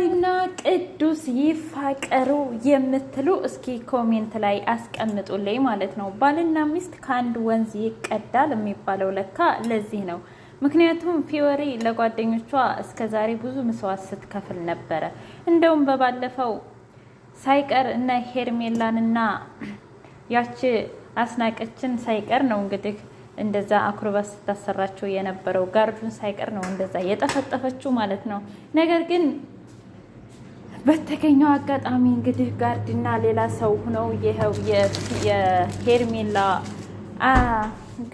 ፊዮሪና ቅዱስ ይፋቀሩ የምትሉ እስኪ ኮሜንት ላይ አስቀምጡልኝ ማለት ነው። ባልና ሚስት ከአንድ ወንዝ ይቀዳል የሚባለው ለካ ለዚህ ነው። ምክንያቱም ፊዮሪ ለጓደኞቿ እስከዛሬ ብዙ መስዋዕት ስትከፍል ነበረ። እንደውም በባለፈው ሳይቀር እነ ሄርሜላንና ያቺ አስናቀችን ሳይቀር ነው እንግዲህ እንደዛ አክሮባት ስታሰራቸው የነበረው ጋርዱን ሳይቀር ነው እንደዛ የጠፈጠፈችው ማለት ነው። ነገር ግን በተገኘው አጋጣሚ እንግዲህ ጋርድና ሌላ ሰው ሆነው ይኸው የሄርሜላ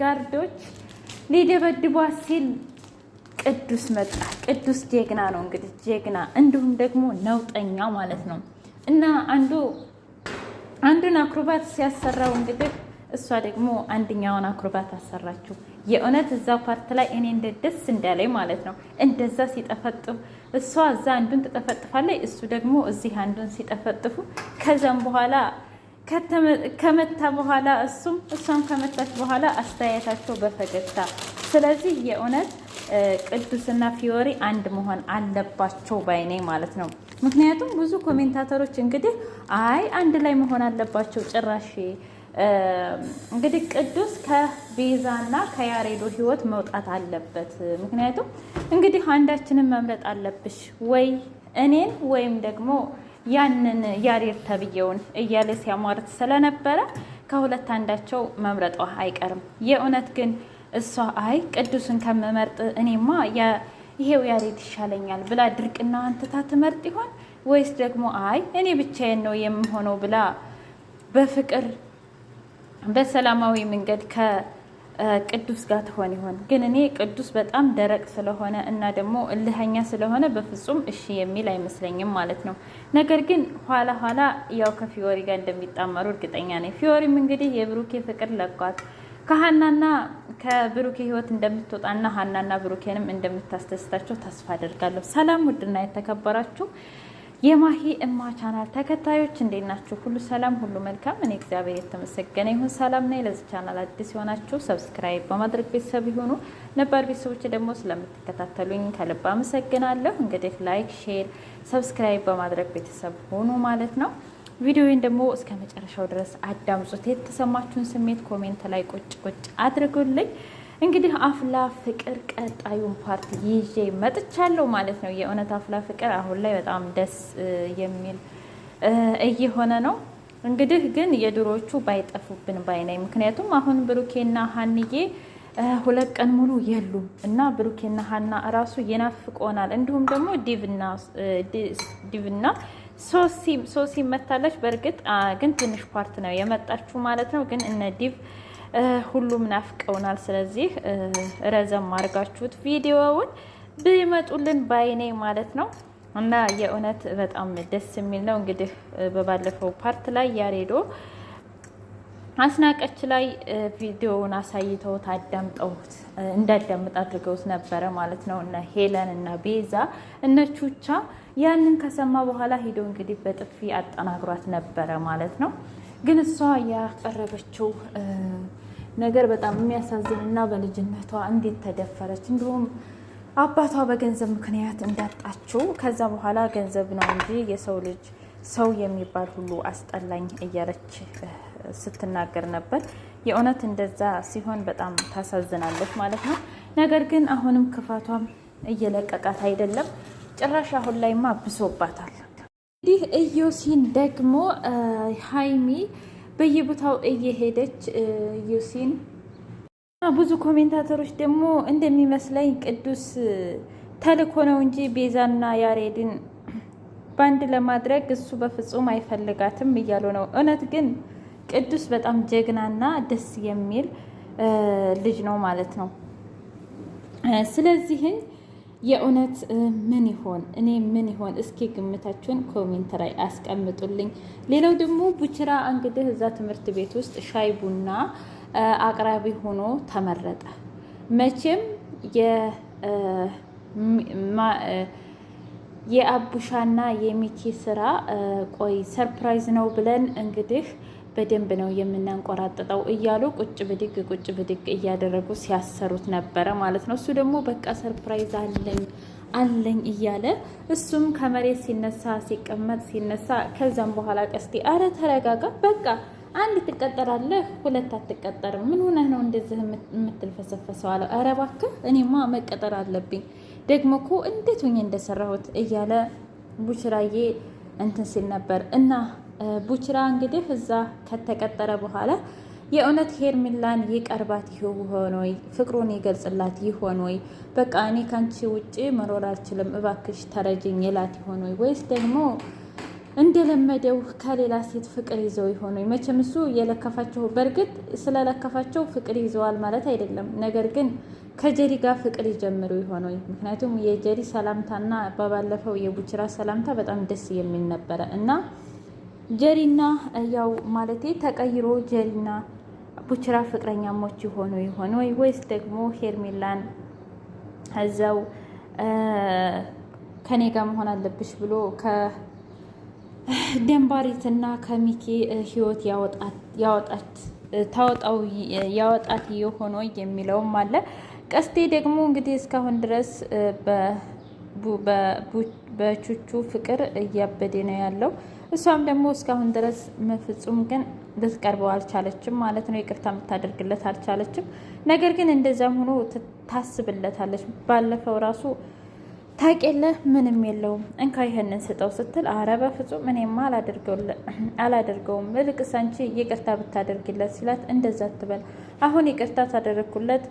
ጋርዶች ሊደበድቧት ሲል ቅዱስ መጣ። ቅዱስ ጀግና ነው እንግዲህ ጀግና፣ እንዲሁም ደግሞ ነውጠኛ ማለት ነው። እና አንዱን አክሮባት ሲያሰራው እንግዲህ እሷ ደግሞ አንደኛውን አክሮባት አሰራችው። የእውነት እዛ ፓርት ላይ እኔ እንደ ደስ እንዳለኝ ማለት ነው። እንደዛ ሲጠፈጥፉ እሷ እዛ አንዱን ትጠፈጥፋለች፣ እሱ ደግሞ እዚህ አንዱን ሲጠፈጥፉ ከዛም በኋላ ከመታ በኋላ እሷም ከመታች በኋላ አስተያየታቸው በፈገግታ። ስለዚህ የእውነት ቅዱስና ፊዮሪ አንድ መሆን አለባቸው ባይኔ ማለት ነው። ምክንያቱም ብዙ ኮሜንታተሮች እንግዲህ አይ አንድ ላይ መሆን አለባቸው ጭራሽ እንግዲህ ቅዱስ ከቤዛና ከያሬዶ ህይወት መውጣት አለበት። ምክንያቱም እንግዲህ አንዳችንን መምረጥ አለብሽ፣ ወይ እኔን ወይም ደግሞ ያንን ያሬድ ተብዬውን እያለ ሲያሟርት ስለነበረ ከሁለት አንዳቸው መምረጧ አይቀርም። የእውነት ግን እሷ አይ ቅዱስን ከምመርጥ እኔማ ይሄው ያሬድ ይሻለኛል ብላ ድርቅና አንትታ ትመርጥ ይሆን ወይስ ደግሞ አይ እኔ ብቻዬን ነው የምሆነው ብላ በፍቅር በሰላማዊ መንገድ ከቅዱስ ጋር ትሆን ይሆን? ግን እኔ ቅዱስ በጣም ደረቅ ስለሆነ እና ደግሞ እልኸኛ ስለሆነ በፍጹም እሺ የሚል አይመስለኝም ማለት ነው። ነገር ግን ኋላ ኋላ ያው ከፊዮሪ ጋር እንደሚጣመሩ እርግጠኛ ነኝ። ፊዮሪም እንግዲህ የብሩኬ ፍቅር ለቋት ከሀናና ከብሩኬ ህይወት እንደምትወጣና ሀናና ብሩኬንም እንደምታስደስታቸው ተስፋ አደርጋለሁ። ሰላም ውድና የተከበራችሁ የማሂ እማ ቻናል ተከታዮች እንዴት ናችሁ? ሁሉ ሰላም፣ ሁሉ መልካም። እኔ እግዚአብሔር የተመሰገነ ይሁን ሰላም ነኝ። ለዚህ ቻናል አዲስ የሆናችሁ ሰብስክራይብ በማድረግ ቤተሰብ ይሁኑ። ነባር ቤተሰቦች ደግሞ ስለምትከታተሉኝ ከልብ አመሰግናለሁ። እንግዲህ ላይክ፣ ሼር፣ ሰብስክራይብ በማድረግ ቤተሰብ ሆኑ ማለት ነው። ቪዲዮውን ደግሞ እስከ መጨረሻው ድረስ አዳምጹት። የተሰማችሁን ስሜት ኮሜንት ላይ ቁጭ ቁጭ አድርጉልኝ። እንግዲህ አፍላ ፍቅር ቀጣዩን ፓርት ይዤ መጥቻለሁ ማለት ነው። የእውነት አፍላ ፍቅር አሁን ላይ በጣም ደስ የሚል እየሆነ ነው። እንግዲህ ግን የድሮቹ ባይጠፉብን ባይነኝ። ምክንያቱም አሁን ብሩኬና ሀንዬ 2 ቀን ሙሉ የሉም እና ብሩኬና ሀና እራሱ ይናፍቆናል። እንዲሁም ደግሞ ዲቭና ሶሲ መታለች። በእርግጥ ግን ትንሽ ፓርት ነው የመጣችሁ ማለት ነው። ግን እነ ዲቭ ሁሉም ናፍቀውናል። ስለዚህ ረዘም አድርጋችሁት ቪዲዮውን ቢመጡልን ባይኔ ማለት ነው። እና የእውነት በጣም ደስ የሚል ነው። እንግዲህ በባለፈው ፓርት ላይ ያሬዶ አስናቀች ላይ ቪዲዮውን አሳይተውት አዳምጠውት እንዳዳምጥ አድርገውት ነበረ ማለት ነው። እነ ሄለን እና ቤዛ እነ ቹቻ ያንን ከሰማ በኋላ ሄዶ እንግዲህ በጥፊ አጠናግሯት ነበረ ማለት ነው። ግን እሷ ያቀረበችው ነገር በጣም የሚያሳዝን እና በልጅነቷ እንዴት ተደፈረች፣ እንዲሁም አባቷ በገንዘብ ምክንያት እንዳጣችው፣ ከዛ በኋላ ገንዘብ ነው እንጂ የሰው ልጅ ሰው የሚባል ሁሉ አስጠላኝ እያለች ስትናገር ነበር። የእውነት እንደዛ ሲሆን በጣም ታሳዝናለች ማለት ነው። ነገር ግን አሁንም ክፋቷም እየለቀቃት አይደለም። ጭራሽ አሁን ላይማ ብሶባታል። እንግዲህ ኢዮሲን ደግሞ ሀይሚ በየቦታው እየሄደች ኢዮሲን ብዙ ኮሜንታተሮች ደግሞ እንደሚመስለኝ ቅዱስ ተልኮ ነው እንጂ ቤዛና ያሬድን ባንድ ለማድረግ እሱ በፍጹም አይፈልጋትም እያሉ ነው። እውነት ግን ቅዱስ በጣም ጀግናና ደስ የሚል ልጅ ነው ማለት ነው። ስለዚህ የእውነት ምን ይሆን እስኪ ግምታችሁን ኮሜንት ላይ አስቀምጡልኝ። ሌላው ደግሞ ቡችራ እንግዲህ እዛ ትምህርት ቤት ውስጥ ሻይ ቡና አቅራቢ ሆኖ ተመረጠ። መቼም የአቡሻና የሚኪ ስራ ቆይ ሰርፕራይዝ ነው ብለን እንግዲህ በደንብ ነው የምናንቆራጥጠው እያሉ ቁጭ ብድግ እያደረጉ ሲያሰሩት ነበረ ማለት ነው። እሱ ደግሞ በቃ ሰርፕራይዝ አለኝ አለኝ እያለ እሱም ከመሬት ሲነሳ ሲነሳ ከዛም በኋላ ቀስቴ አረ ተረጋጋ፣ በቃ አንድ ትቀጠራለህ፣ ሁለት አትቀጠርም። ምን ሆነህ ነው እንደዚህ የምትልፈሰፈሰው አለ። አረ እባክህ እኔማ መቀጠር አለብኝ ደግሞ እኮ እንዴት ሆኜ እንደሰራሁት እያለ ቡችራዬ እንትን ሲል ነበር። እና ቡችራ እንግዲህ እዛ ከተቀጠረ በኋላ የእውነት ሄርሜላን ይቀርባት ይሆን ወይ? ፍቅሩን ይገልጽላት ይሆን ወይ? በቃ እኔ ካንቺ ውጭ መኖር አልችልም እባክሽ ተረጅኝ ይላት ይሆን ወይ? ወይስ ደግሞ እንደለመደው ከሌላ ሴት ፍቅር ይዘው ይሆን ወይ? መቼም እሱ የለከፋቸው፣ በእርግጥ ስለለከፋቸው ፍቅር ይዘዋል ማለት አይደለም። ነገር ግን ከጀሪ ጋር ፍቅር ይጀምሩ ይሆን ወይ? ምክንያቱም የጀሪ ሰላምታና ባለፈው የቡችራ ሰላምታ በጣም ደስ የሚል ነበረ እና ጀሪና ያው ማለቴ ተቀይሮ ጀሪና ቡችራ ፍቅረኛሞች ይሆኑ ይሆን ወይ? ወይስ ደግሞ ሄርሜላን እዛው ከኔ ጋር መሆን አለብሽ ብሎ ከደንባሪትና ከሚኪ ህይወት ያወጣት ይሆን ወይ የሚለውም አለ። ቀስቴ ደግሞ እንግዲህ እስካሁን ድረስ በቹቹ ፍቅር እያበደ ነው ያለው። እሷም ደግሞ እስካሁን ድረስ ፍጹም ግን ልትቀርበው አልቻለችም ማለት ነው። ይቅርታ የምታደርግለት አልቻለችም። ነገር ግን እንደዛም ሆኖ ታስብለታለች። ባለፈው ራሱ ታውቂያለህ ምንም የለውም እንካ ይሄንን ስጠው ስትል አረ በፍጹም እኔማ አላደርገውም እልቅስ አንቺ ይቅርታ ብታደርግለት ሲላት እንደዛ ትበል፣ አሁን ይቅርታ ታደረግኩለት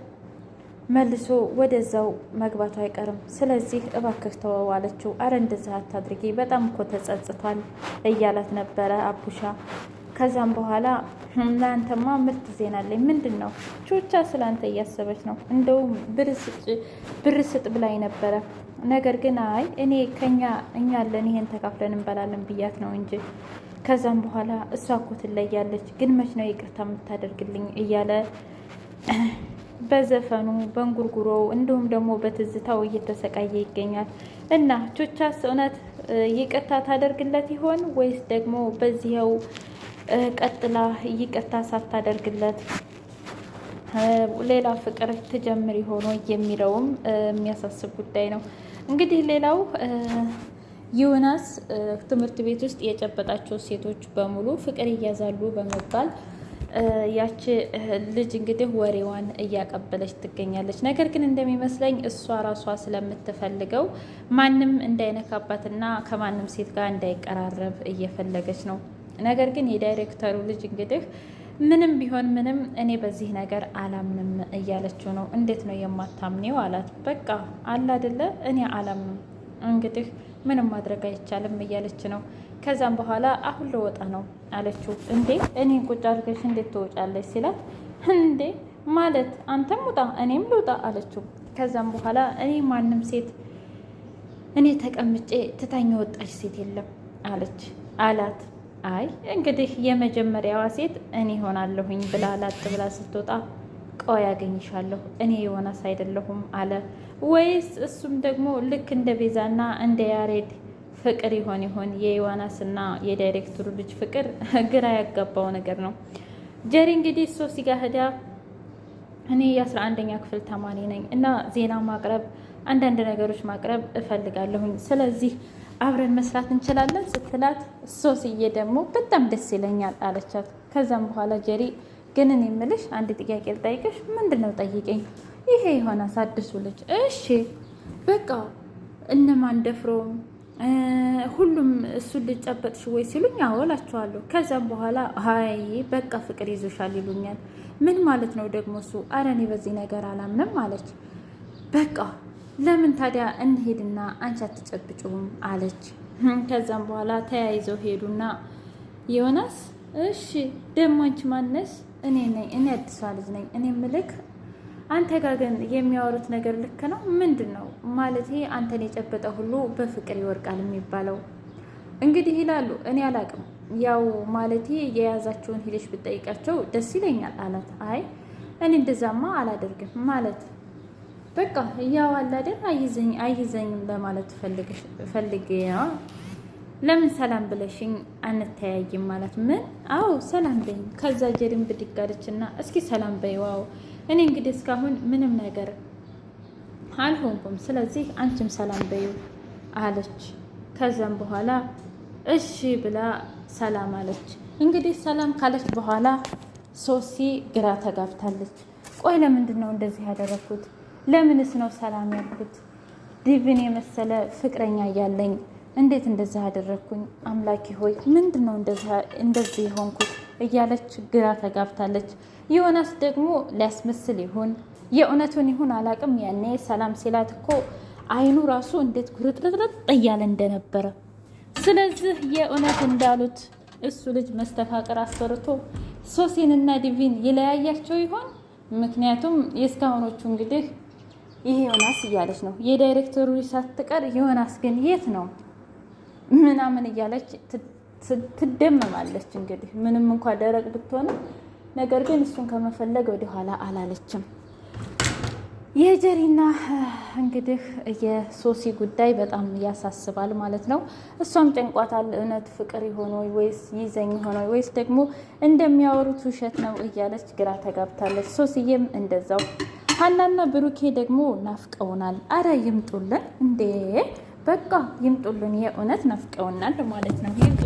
መልሶ ወደዛው መግባቱ አይቀርም። ስለዚህ እባክህ ተወው አለችው። አረ እንደዛ አታድርጊ በጣም እኮ ተጸጽቷል እያላት ነበረ አቡሻ። ከዛም በኋላ ለአንተማ ምርጥ ዜና አለኝ። ምንድን ነው? ቹቻ ስላንተ እያሰበች ነው። እንደውም ብር ስጥ ብላኝ ነበረ። ነገር ግን አይ እኔ እኛ አለን ይሄን ተካፍለን እንበላለን ብያት ነው እንጂ። ከዛም በኋላ እሷ እኮ ትለያለች፣ ግን መች ነው ይቅርታ የምታደርግልኝ እያለ በዘፈኑ በእንጉርጉሮው እንዲሁም ደግሞ በትዝታው እየተሰቃየ ይገኛል። እና ቹቻስ እውነት ይቅርታ ታደርግለት ይሆን ወይስ ደግሞ በዚያው ቀጥላ ይቅርታ ሳታደርግለት ሌላ ፍቅር ትጀምር ይሆን የሚለውም የሚያሳስብ ጉዳይ ነው። እንግዲህ ሌላው ዮናስ ትምህርት ቤት ውስጥ የጨበጣቸው ሴቶች በሙሉ ፍቅር ይያዛሉ በመባል ያቺ ልጅ እንግዲህ ወሬዋን እያቀበለች ትገኛለች። ነገር ግን እንደሚመስለኝ እሷ ራሷ ስለምትፈልገው ማንም እንዳይነካባትና ከማንም ሴት ጋር እንዳይቀራረብ እየፈለገች ነው። ነገር ግን የዳይሬክተሩ ልጅ እንግዲህ ምንም ቢሆን ምንም እኔ በዚህ ነገር አላምንም እያለችው ነው። እንዴት ነው የማታምኔው አላት። በቃ አለ አይደለ እኔ አላምንም እንግዲህ ምንም ማድረግ አይቻልም እያለች ነው። ከዛም በኋላ አሁን ልወጣ ነው አለችው። እንዴ እኔን ቁጭ አድርገሽ እንዴት ትወጫለች ሲላት፣ እንዴ ማለት አንተም ውጣ እኔም ልውጣ አለችው። ከዛም በኋላ እኔ ማንም ሴት እኔ ተቀምጬ ትታኝ ወጣች ሴት የለም አላት። አይ እንግዲህ የመጀመሪያዋ ሴት እኔ ሆናለሁኝ ብላ ላጥ ብላ ስትወጣ ቆይ ያገኝሻለሁ እኔ ዮናስ አይደለሁም አለ። ወይስ እሱም ደግሞ ልክ እንደ ቤዛና እንደ ያሬድ ፍቅር ይሆን የዮናስና የዳይሬክተሩ ልጅ ፍቅር ግራ ያጋባው ነገር ነው። ጀሪ እንግዲህ ሶሲ ጋር ሄዳ እኔ የ11ኛ ክፍል ተማሪ ነኝ እና ዜና ማቅረብ አንዳንድ ነገሮች ማቅረብ እፈልጋለሁኝ፣ ስለዚህ አብረን መስራት እንችላለን ስትላት፣ ሶስዬ ደግሞ በጣም ደስ ይለኛል አለቻት። ከዛም በኋላ ጀሪ ግን እኔ የምልሽ አንድ ጥያቄ ልጠይቅሽ። ምንድን ነው? ጠይቀኝ። ይሄ ዮናስ አዲሱ ልጅ እሺ በቃ እነማን ደፍሮም ሁሉም እሱን ልጨበጥሽ ወይ ሲሉኝ አወላቸዋለሁ። ከዛም በኋላ ሀይ በቃ ፍቅር ይዞሻል ይሉኛል። ምን ማለት ነው ደግሞ እሱ? አረ እኔ በዚህ ነገር አላምንም አለች። በቃ ለምን ታዲያ እንሄድና አንቺ አትጨብጭውም አለች። ከዛም በኋላ ተያይዘው ሄዱና ዮናስ እሺ ደግሞ አንቺ ማነሽ? እኔ ነኝ፣ እኔ አዲሷ ልጅ ነኝ። እኔ ምልክ አንተ ጋር ግን የሚያወሩት ነገር ልክ ነው? ምንድን ነው ማለት? አንተን የጨበጠ ሁሉ በፍቅር ይወርቃል የሚባለው እንግዲህ ይላሉ። እኔ አላቅም፣ ያው ማለት የያዛቸውን ሂደሽ ብጠይቃቸው ደስ ይለኛል አላት። አይ እኔ እንደዛማ አላደርግም ማለት በቃ ያው አላደን አይዘኝም ለማለት ፈልጌ ነው። ለምን ሰላም ብለሽኝ አንተያይም ማለት? ምን? አዎ ሰላም በይኝ። ከዛ ጀሪም ብድግ አለችና እስኪ ሰላም በይዋው እኔ እንግዲህ እስካሁን ምንም ነገር አልሆንኩም፣ ስለዚህ አንቺም ሰላም በይው አለች። ከዛም በኋላ እሺ ብላ ሰላም አለች። እንግዲህ ሰላም ካለች በኋላ ሶሲ ግራ ተጋብታለች። ቆይ ለምንድን ነው እንደዚህ ያደረኩት? ለምንስ ነው ሰላም ያልኩት? ዲቪን የመሰለ ፍቅረኛ እያለኝ እንዴት እንደዚህ ያደረኩኝ? አምላኪ ሆይ ምንድን ነው እንደዚህ የሆንኩት? እያለች ግራ ተጋብታለች። ዮናስ ደግሞ ሊያስመስል ይሁን የእውነቱን ይሁን አላቅም። ያኔ ሰላም ሲላት እኮ አይኑ ራሱ እንዴት ጉርጥርጥርጥ እያለ እንደነበረ። ስለዚህ የእውነት እንዳሉት እሱ ልጅ መስተፋቅር አሰርቶ ሶሲንና ዲቪን ይለያያቸው ይሆን? ምክንያቱም የእስካሁኖቹ እንግዲህ ይሄ ዮናስ እያለች ነው የዳይሬክተሩ ሳትቀር ዮናስ ግን የት ነው ምናምን እያለች ትደመማለች። እንግዲህ ምንም እንኳ ደረቅ ብትሆንም ነገር ግን እሱን ከመፈለግ ወደኋላ አላለችም። የጀሪና እንግዲህ የሶሲ ጉዳይ በጣም ያሳስባል ማለት ነው። እሷም ጨንቋታል። እውነት ፍቅር ይሆን ወይስ ይዘኝ ሆኖ ወይስ ደግሞ እንደሚያወሩት ውሸት ነው እያለች ግራ ተጋብታለች። ሶሲዬም እንደዛው። ሀናና ብሩኬ ደግሞ ናፍቀውናል። አረ ይምጡልን እንዴ! በቃ ይምጡልን። የእውነት ናፍቀውናል ማለት ነው። ይምጡ